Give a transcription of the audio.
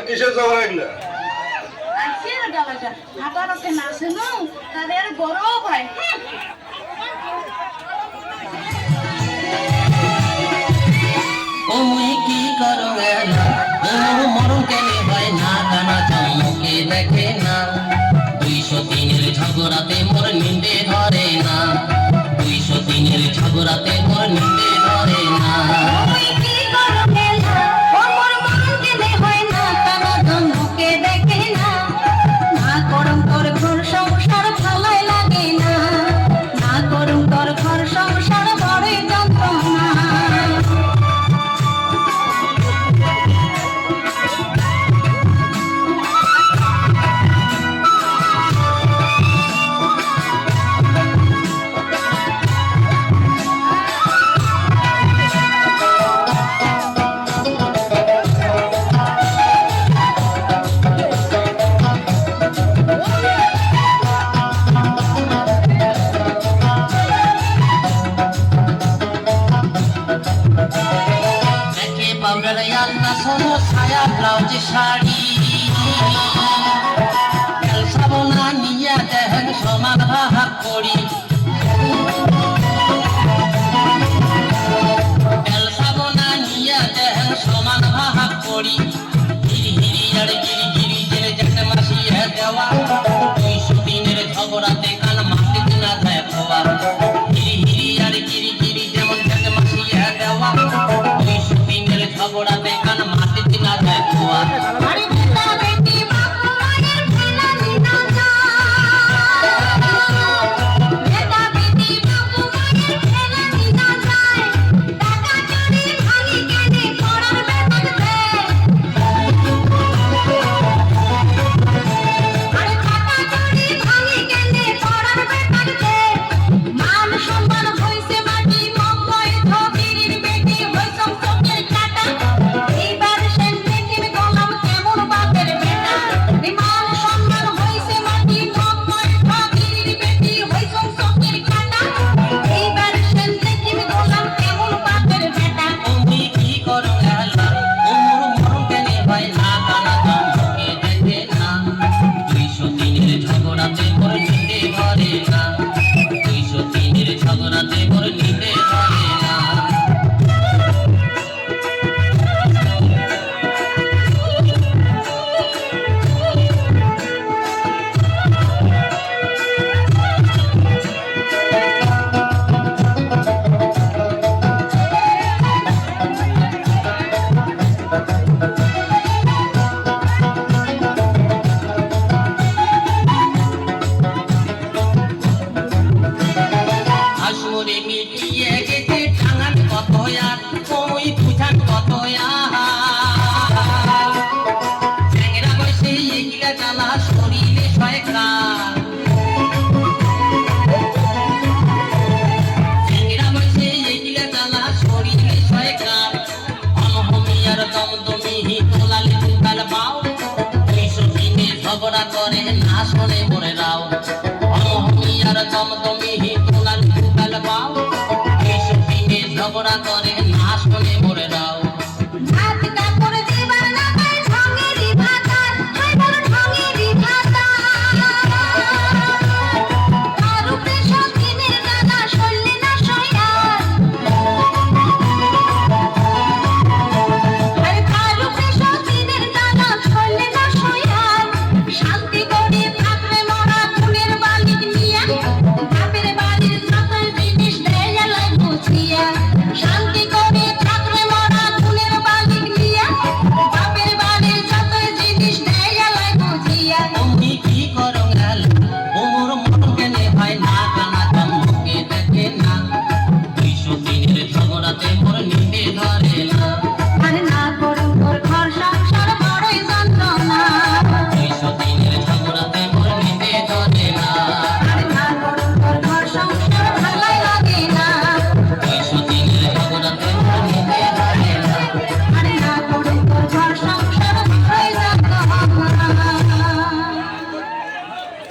কিসের ঝগড়া এগুলা? হাঁটারকে নাচে না তাদের বড় ভাই ও মুই কি করো এলা ও মরণ কেনে হয় না কানা চমকে দেখে না 203-এর ঝগড়াতে মোর নিন্দে ধরে না 203-এর ঝগড়াতে মোর নিন্দে ধরে না পাউডার আলতা সোনো ছায়া ব্লাউজ শাড়ি তেল সাবনা নিয়া দেহেন সমান ভাগ করি তেল সাবনা নিয়া দেহেন সমান ভাগ করি হিরি হিরি আর গিরি গিরি জেনে জেনে মাসি দেওয়া